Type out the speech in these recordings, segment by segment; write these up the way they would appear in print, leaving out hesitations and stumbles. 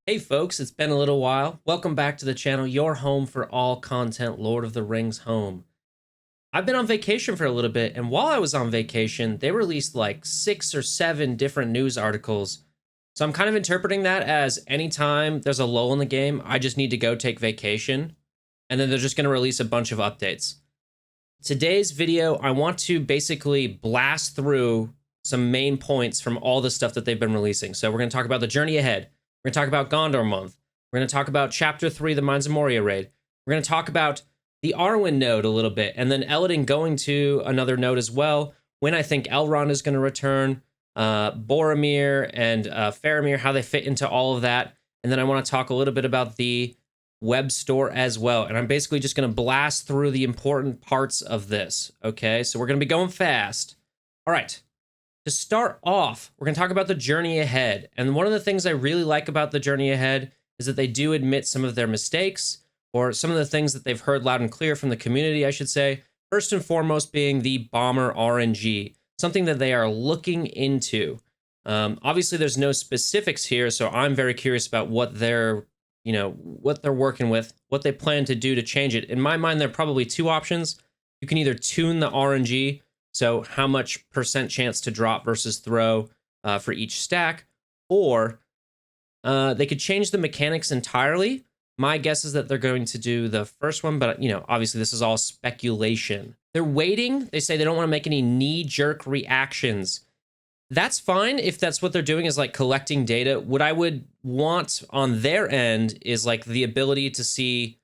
Hey folks, it's been a little while. Welcome back to the channel, your home for all content Lord of the Rings home. I've been on vacation for a little bit, and while I was on vacation, they released like 6 or 7 different news articles. So I'm kind of interpreting that as anytime there's a lull in the game, I just need to go take vacation, and then they're just going to release a bunch of updates. Today's video, I want to basically blast through some main points from all the stuff that they've been releasing. So we're going to talk about the journey ahead. We're going to talk about Gondor Month. We're going to talk about Chapter 3, the Mines of Moria raid. We're going to talk about the Arwen node a little bit, and then Elladan going to another node as well, when I think Elrond is going to return, Boromir and Faramir, how they fit into all of that. And then I want to talk a little bit about the web store as well. And I'm basically just going to blast through the important parts of this, okay? So we're going to be going fast. All right. To start off, we're going to talk about the journey ahead. And one of the things I really like about the journey ahead is that they do admit some of their mistakes or some of the things that they've heard loud and clear from the community, I should say. First and foremost being the bomber RNG, something that they are looking into. Obviously, there's no specifics here, so I'm very curious about what they're working with, what they plan to do to change it. In my mind, there are probably two options. You can either tune the RNG, so how much percent chance to drop versus throw for each stack, or they could change the mechanics entirely. My guess is that they're going to do the first one, but obviously this is all speculation. They're waiting. They say they don't want to make any knee-jerk reactions. That's fine if that's what they're doing, is like collecting data. What I would want on their end is like the ability to see,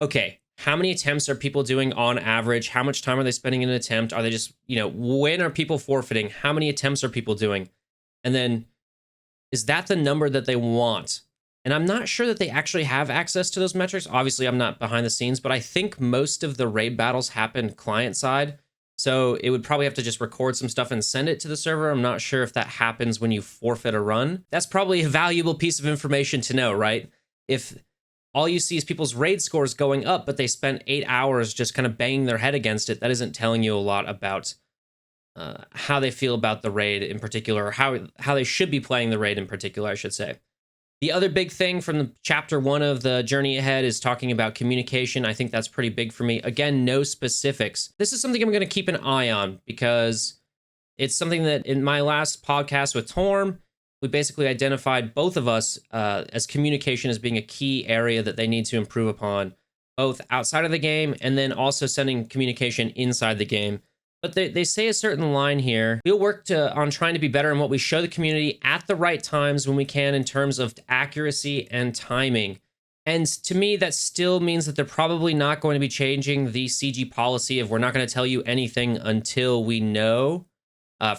okay, how many attempts are people doing on average? How much time are they spending in an attempt? Are they just, when are people forfeiting? How many attempts are people doing? And then is that the number that they want? And I'm not sure that they actually have access to those metrics. Obviously, I'm not behind the scenes, but I think most of the raid battles happen client side. So it would probably have to just record some stuff and send it to the server. I'm not sure if that happens when you forfeit a run. That's probably a valuable piece of information to know, right? If all you see is people's raid scores going up, but they spent 8 hours just kind of banging their head against it, that isn't telling you a lot about how they feel about the raid in particular, or how they should be playing the raid in particular, I should say. The other big thing from the chapter 1 of the journey ahead is talking about communication. I think that's pretty big for me. Again, no specifics. This is something I'm going to keep an eye on because it's something that in my last podcast with Torm, we basically identified both of us as communication as being a key area that they need to improve upon, both outside of the game and then also sending communication inside the game. But they say a certain line here. We'll work on trying to be better in what we show the community at the right times when we can in terms of accuracy and timing. And to me, that still means that they're probably not going to be changing the CG policy of we're not going to tell you anything until we know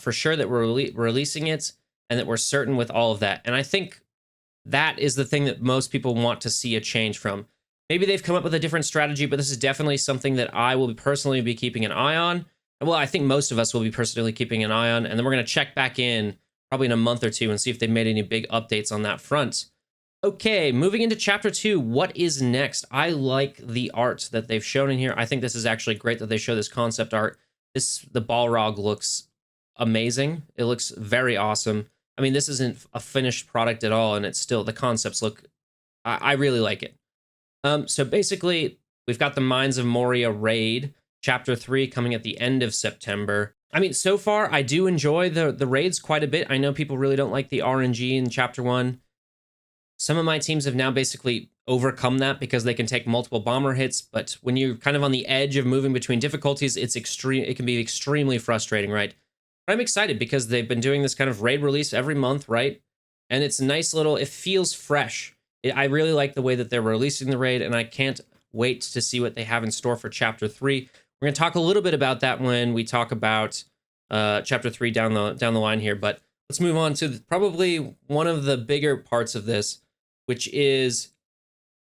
for sure that we're releasing it and that we're certain with all of that. And I think that is the thing that most people want to see a change from. Maybe they've come up with a different strategy, but this is definitely something that I will personally be keeping an eye on. Well, I think most of us will be personally keeping an eye on, and then we're going to check back in probably in a month or two and see if they've made any big updates on that front. Okay, moving into Chapter 2, what is next? I like the art that they've shown in here. I think this is actually great that they show this concept art. The Balrog looks amazing. It looks very awesome. I mean, this isn't a finished product at all, and it's still, the concepts look, I really like it. So basically, we've got the Mines of Moria raid. Chapter 3 coming at the end of September. I mean, so far, I do enjoy the raids quite a bit. I know people really don't like the RNG in Chapter 1. Some of my teams have now basically overcome that because they can take multiple bomber hits, but when you're kind of on the edge of moving between difficulties, it can be extremely frustrating, right? But I'm excited because they've been doing this kind of raid release every month, right? And it's a nice little, it feels fresh. I really like the way that they're releasing the raid, and I can't wait to see what they have in store for Chapter 3. We're going to talk a little bit about that when we talk about Chapter 3 down the line here, but let's move on to probably one of the bigger parts of this, which is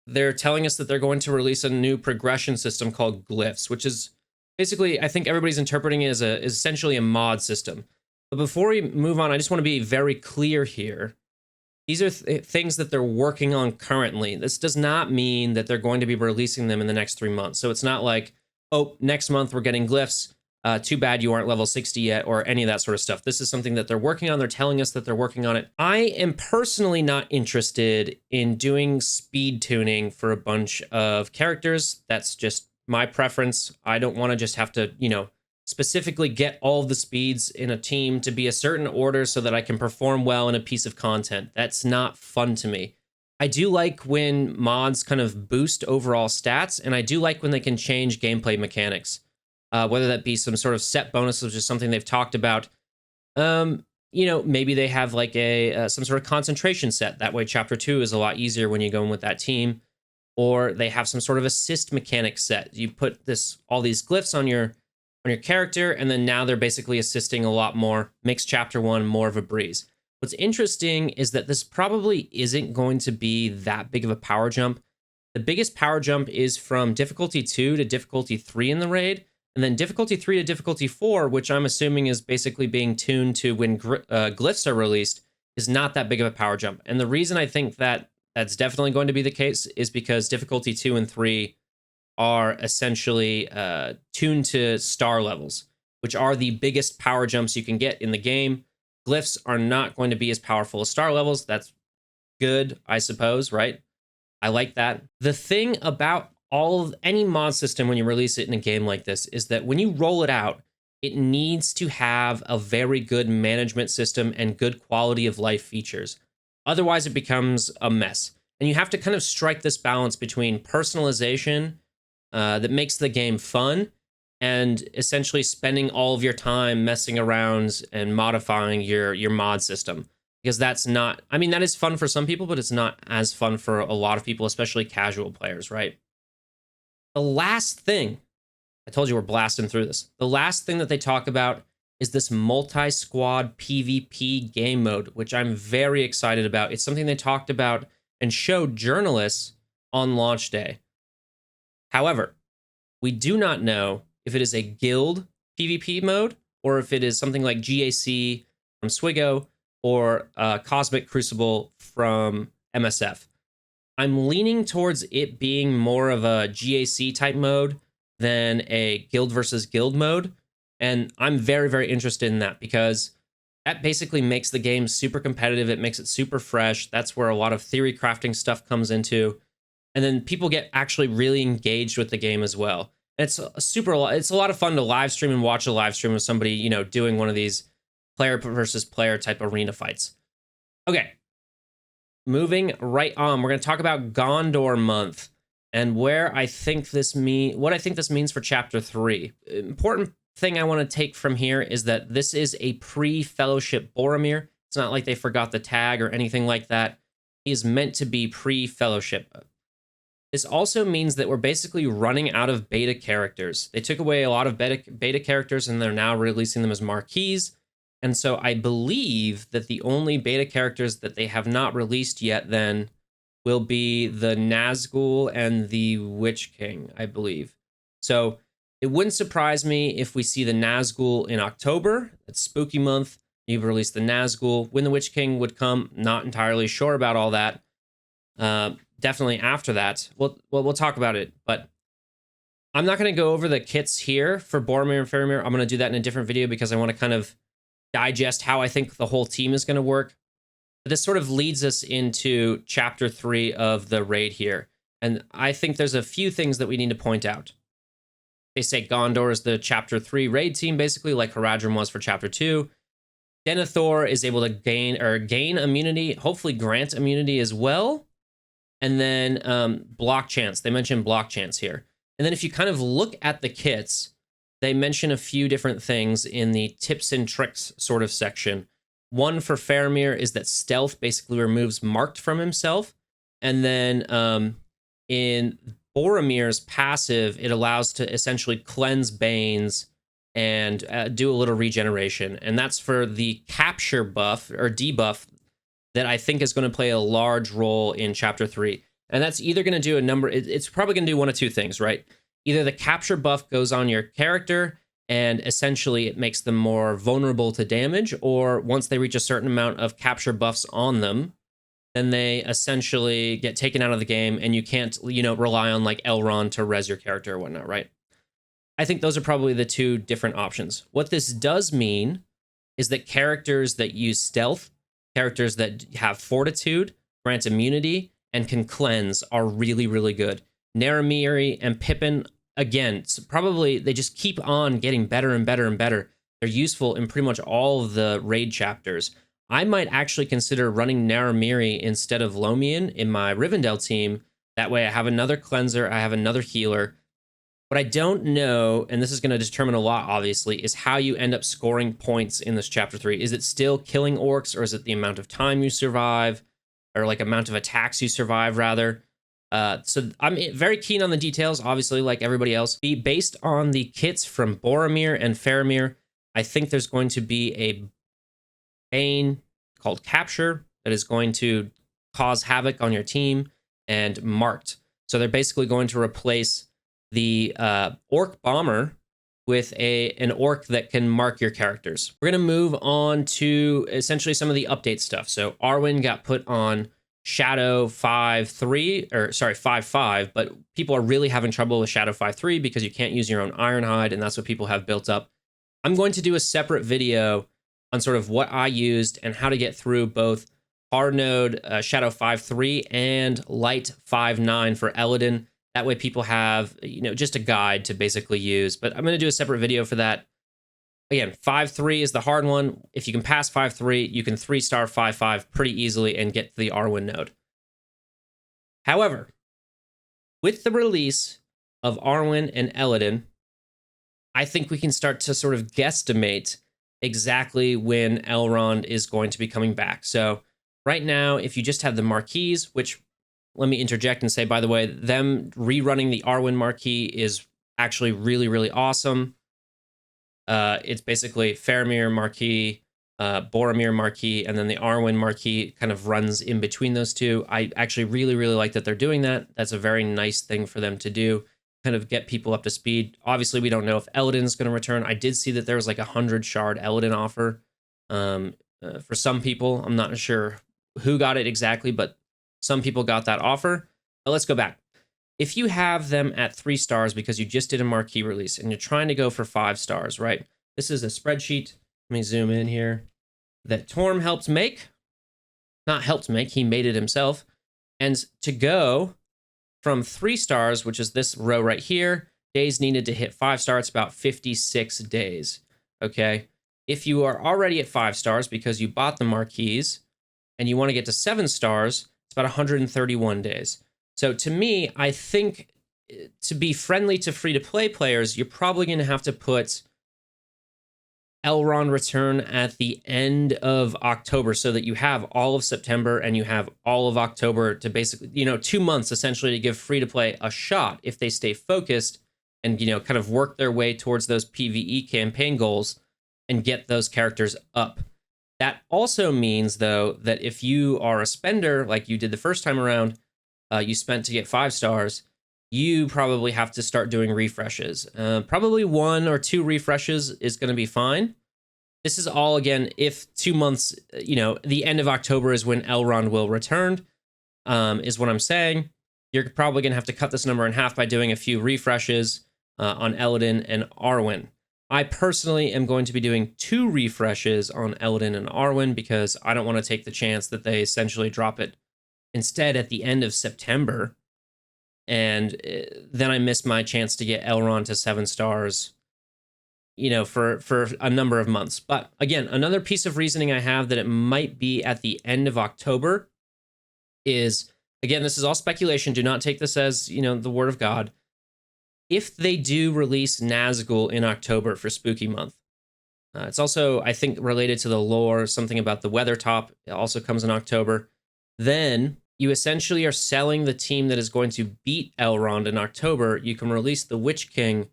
they're telling us that they're going to release a new progression system called glyphs, which is basically, I think everybody's interpreting it as essentially a mod system. But before we move on, I just want to be very clear here. These are things that they're working on currently. This does not mean that they're going to be releasing them in the next 3 months. So it's not like, oh, next month we're getting glyphs. Too bad you aren't level 60 yet, or any of that sort of stuff. This is something that they're working on. They're telling us that they're working on it. I am personally not interested in doing speed tuning for a bunch of characters. That's just my preference. I don't want to just have to, specifically get all of the speeds in a team to be a certain order so that I can perform well in a piece of content. That's not fun to me. I do like when mods kind of boost overall stats, and I do like when they can change gameplay mechanics. Whether that be some sort of set bonus, which is something they've talked about. Maybe they have like some sort of concentration set. That way chapter 2 is a lot easier when you go in with that team. Or they have some sort of assist mechanic set. You put all these glyphs on your character, and then now they're basically assisting a lot more. Makes chapter 1 more of a breeze. What's interesting is that this probably isn't going to be that big of a power jump. The biggest power jump is from difficulty 2 to difficulty 3 in the raid. And then difficulty 3 to difficulty 4, which I'm assuming is basically being tuned to when glyphs are released, is not that big of a power jump. And the reason I think that that's definitely going to be the case is because difficulty 2 and 3 are essentially tuned to star levels, which are the biggest power jumps you can get in the game. Glyphs are not going to be as powerful as star levels. That's good, I suppose, right? I like that. The thing about any mod system when you release it in a game like this is that when you roll it out, it needs to have a very good management system and good quality of life features. Otherwise, it becomes a mess. And you have to kind of strike this balance between personalization that makes the game fun and essentially spending all of your time messing around and modifying your mod system. Because that is fun for some people, but it's not as fun for a lot of people, especially casual players, right? The last thing, I told you we're blasting through this. The last thing that they talk about is this multi-squad PvP game mode, which I'm very excited about. It's something they talked about and showed journalists on launch day. However, we do not know if it is a guild PvP mode or if it is something like GAC from Swigo or Cosmic Crucible from MSF. I'm leaning towards it being more of a GAC type mode than a guild versus guild mode. And I'm very, very interested in that because that basically makes the game super competitive. It makes it super fresh. That's where a lot of theory crafting stuff comes into. And then people get actually really engaged with the game as well. It's a lot of fun to live stream and watch a live stream of somebody, doing one of these player versus player type arena fights. Okay. Moving right on, we're going to talk about Gondor month and what I think this means for chapter 3. Important thing I want to take from here is that this is a pre-fellowship Boromir. It's not like they forgot the tag or anything like that. He is meant to be pre-fellowship. This also means that we're basically running out of beta characters. They took away a lot of beta characters and they're now releasing them as marquees. And so I believe that the only beta characters that they have not released yet then will be the Nazgul and the Witch King, I believe. So it wouldn't surprise me if we see the Nazgul in October. It's spooky month. You've released the Nazgul. When the Witch King would come, not entirely sure about all that. Definitely after that. We'll talk about it. But I'm not going to go over the kits here for Boromir and Faramir. I'm going to do that in a different video because I want to kind of digest how I think the whole team is going to work. But this sort of leads us into chapter 3 of the raid here. And I think there's a few things that we need to point out. They say Gondor is the chapter 3 raid team, basically like Haradrim was for chapter 2. Denethor is able to gain immunity, hopefully grant immunity as well. And then block chance. They mentioned block chance here. And then if you kind of look at the kits, they mention a few different things in the tips and tricks sort of section. One for Faramir is that stealth basically removes marked from himself. And then in Boromir's passive, it allows to essentially cleanse Banes and do a little regeneration. And that's for the capture buff or debuff that I think is going to play a large role in chapter 3. And that's either going to do it's probably going to do one of two things, right? Either the capture buff goes on your character and essentially it makes them more vulnerable to damage, or once they reach a certain amount of capture buffs on them, then they essentially get taken out of the game and you can't, rely on like Elrond to res your character or whatnot, right? I think those are probably the two different options. What this does mean is that characters that use stealth, characters that have fortitude, grant immunity, and can cleanse are really, really good. Naramiri and Pippin, again, probably they just keep on getting better and better and better. They're useful in pretty much all of the raid chapters. I might actually consider running Naramiri instead of Lomian in my Rivendell team. That way I have another cleanser, I have another healer. What I don't know, and this is going to determine a lot, obviously, is how you end up scoring points in this chapter 3. Is it still killing orcs, or is it the amount of time you survive, or like amount of attacks you survive, rather? So I'm very keen on the details, obviously, like everybody else. Based on the kits from Boromir and Faramir, I think there's going to be a Bane called Capture that is going to cause havoc on your team, and Marked. So they're basically going to replace the Orc Bomber with an Orc that can mark your characters. We're going to move on to essentially some of the update stuff. So Arwen got put on Shadow 5.3, or sorry, 5.5, but people are really having trouble with Shadow 5.3 because you can't use your own Ironhide, and that's what people have built up. I'm going to do a separate video on sort of what I used and how to get through both hard node Shadow 5.3 and Light 5.9 for Eladin. That way people have, just a guide to basically use. But I'm going to do a separate video for that. Again, 5.3 is the hard one. If you can pass 5.3, you can 3-star 5.5 pretty easily and get to the Arwen node. However, with the release of Arwen and Eladin, I think we can start to sort of guesstimate exactly when Elrond is going to be coming back. So right now, if you just have the marquees, which, let me interject and say, by the way, them rerunning the Arwen marquee is actually really, really awesome. It's basically Faramir marquee, Boromir marquee, and then the Arwen marquee kind of runs in between those two. I actually really, really like that they're doing that. That's a very nice thing for them to do, kind of get people up to speed. Obviously, we don't know if Eladin's going to return. I did see that there was like 100 shard Eladin offer for some people. I'm not sure who got it exactly, but some people got that offer. But let's go back. If you have them at 3 stars because you just did a marquee release and you're trying to go for 5 stars, right? This is a spreadsheet. Let me zoom in here. That Torm helped make. Not helped make, he made it himself. And to go from 3 stars, which is this row right here, days needed to hit 5 stars, it's about 56 days. Okay? If you are already at 5 stars because you bought the marquees and you want to get to 7 stars, about 131 days. So to me, I think to be friendly to free-to-play players, you're probably going to have to put Elrond return at the end of October so that you have all of September and you have all of October to basically, 2 months essentially to give free-to-play a shot if they stay focused and, kind of work their way towards those PvE campaign goals and get those characters up. That also means, though, that if you are a spender, like you did the first time around, you spent to get 5 stars, you probably have to start doing refreshes. Probably 1 or 2 refreshes is going to be fine. This is all, again, if 2 months, the end of October is when Elrond will return, is what I'm saying. You're probably going to have to cut this number in half by doing a few refreshes on Eladin and Arwen. I personally am going to be doing 2 refreshes on Eladin and Arwen because I don't want to take the chance that they essentially drop it instead at the end of September. And then I miss my chance to get Elrond to 7 stars, for a number of months. But again, another piece of reasoning I have that it might be at the end of October is, again, this is all speculation. Do not take this as, the word of God. If they do release Nazgul in October for Spooky Month, it's also, I think, related to the lore, something about the Weathertop. It also comes in October. Then you essentially are selling the team that is going to beat Elrond in October. You can release the Witch King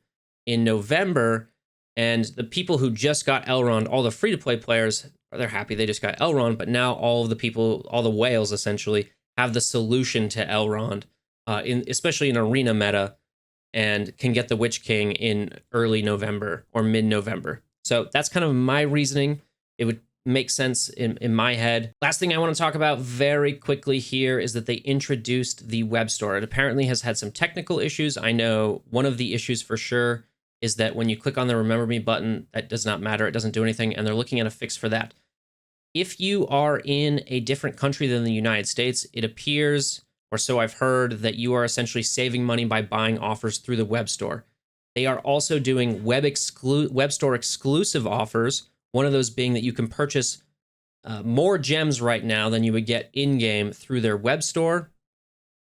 in November, and the people who just got Elrond, all the free-to-play players, they're happy they just got Elrond, but now all of the people, all the whales essentially, have the solution to Elrond, especially in arena meta, and can get the Witch King in early November or mid-November. So that's kind of my reasoning. It would make sense in my head. Last thing I want to talk about very quickly here is that they introduced the web store. It apparently has had some technical issues. I know one of the issues for sure is that when you click on the Remember Me button, that does not matter. It doesn't do anything, and they're looking at a fix for that. If you are in a different country than the United States, it appears, or so I've heard, that you are essentially saving money by buying offers through the web store. They are also doing web store exclusive offers, one of those being that you can purchase more gems right now than you would get in-game through their web store.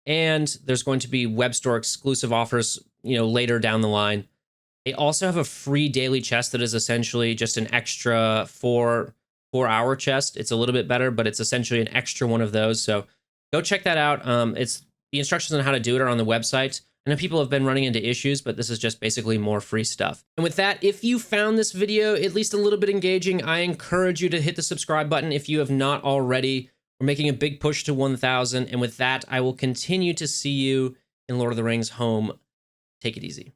And there's going to be web store exclusive offers, later down the line. They also have a free daily chest that is essentially just an extra four-hour chest. It's a little bit better, but it's essentially an extra one of those. So go check that out. It's the instructions on how to do it are on the website. I know people have been running into issues, but this is just basically more free stuff. And with that, if you found this video at least a little bit engaging, I encourage you to hit the subscribe button if you have not already. We're making a big push to 1,000. And with that, I will continue to see you in Lord of the Rings Home. Take it easy.